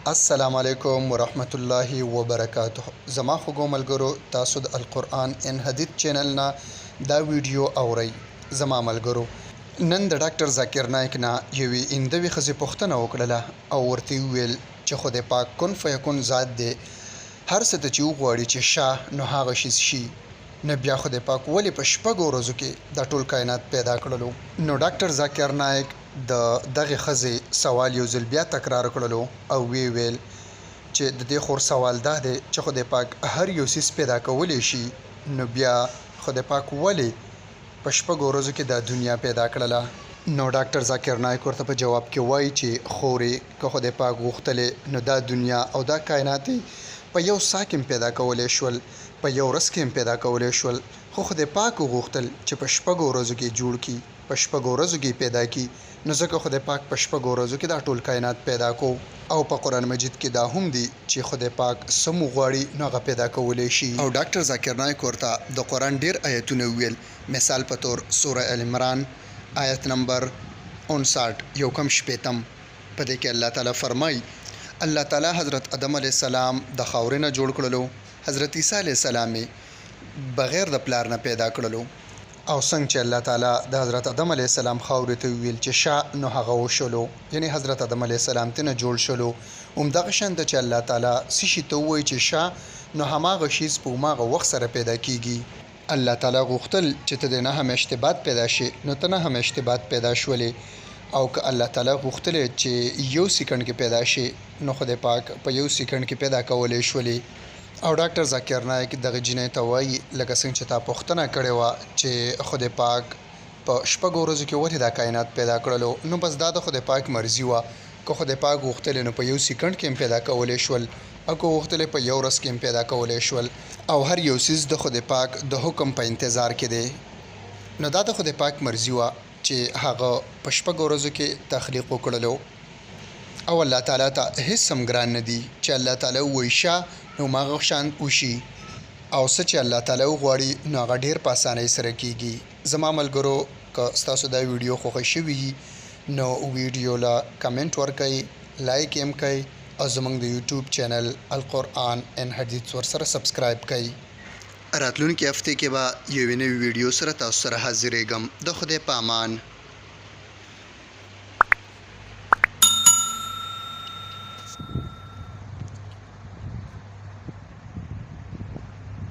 السلام علیکم ورحمت الله وبرکاته. زما خوږو ملګرو، تاسو د القرآن ان حدیث چینل نه دا ویډیو اورئ. زما ملګرو، نن د ډاکټر ذاکر نایک نه یوې ایندوې ښځې پوښتنه وکړله او ورته یې وویل چې خدای پاک کن فیکون ذات دی، هر څه ته چې وغواړي چې شه نو هغه شی شي. نو بیا خدای پاک ولې په شپږو ورځو کې دا ټول کائنات پیدا کړلو؟ نو ډاکټر ذاکر نایک د دغې ښځې سوال یو ځل بیا تکرار کړلو او ویې ویل چې د دې خور سوال دا دی چې خدای پاک هر یو څیز پیدا کولی شي، نو بیا خدای پاک ولې په شپږو ورځو کې دا دنیا پیدا کړله؟ نو ډاکټر ذاکر نایک ورته په جواب کې وایي چې خورې که خدای پاک غوښتلې نو دا دنیا او دا کائنات په یو ساه کې پیدا کولی شول، په یو ورځ کې پیدا کولی شول، خو خدای پاک وغوښتل چې په شپږو ورځو کې جوړ کړي، په شپږو ورځو کې پیدا کړي. نو ځکه خدای پاک په شپږو ورځو کې دا ټول کائنات پیدا کو. او په قرآن مجید کې دا هم دي چې خدای پاک څه مو غواړي نو هغه پیدا کولی شي. او ډاکټر ذاکر نایک ورته د قرآن ډېر آیتونه وویل، مثال په طور سوره ال عمران آیت نمبر 59 یو کم شپېتم، په دې کې الله تعالی فرمایي الله تعالی حضرت آدم علیه السلام د خاورې نه جوړ کړلو، حضرت عیسی علیه السلام بغیر د پلار نه پیدا کړلو. او څنګه چې الله تعالی د حضرت آدم علیه السلام خاورې ته ویل چې شه نو هغه وشلو، یعنی حضرت آدم علیه السلام ته نه جوړ شلو. همدغه شان چې الله تعالی څه شي ته ووایي چې شه نو هماغه شیز په هماغه وخت سره پیدا کیږي. الله تعالی غوښتل چې ته د نه همیشته بعد پیدا شي نو ته نه همیشته بعد پیدا شولې، او که الله تعالی غوښتل چې یو سکند کې پیدا شي نو خدای پاک په یو سکند کې پیدا کولی شولې. او ډاکټر ذاکر نایک دغه جینۍ ته وایي لکه څنګه چې تا پوښتنه کړې وه چې خدای پاک په شپږو ورځو کې ولې دا کائنات پیدا کړلو، نو بس دا د خدای پاک مرضي وه. که خدای پاک غوښتلې نو په یو سکند کې هم پیدا کولی شول، او که غوښتلې په یو ورځ کې هم پیدا کولی شول. او هر یو څیز د خدای پاک د حکم په انتظار کې دی. نو دا د خدای پاک مرضي وه چې هغه په شپږو ورځو کې تخلیق وکړلو. او الله تعالی ته هیڅ هم ګران نه دي چې الله تعالی ووایي شه نو هماغه شان وشي، او څه چې الله تعالی وغواړي نو هغه ډېر په اسانۍ سره کیږي. زما ملګرو، که ستاسو دا ویډیو خوښه شوي نو ویډیو له کمنټ ورکئ، لایک یې هم کئ، او زموږ د یوټیوب چینل القرآن ان حدیث ورسره سبسکرایب کئ. راتلونکي هفتې کې به یوې نوې ویډیو سره تاسو سره حاضرېږم. د خدای په امان.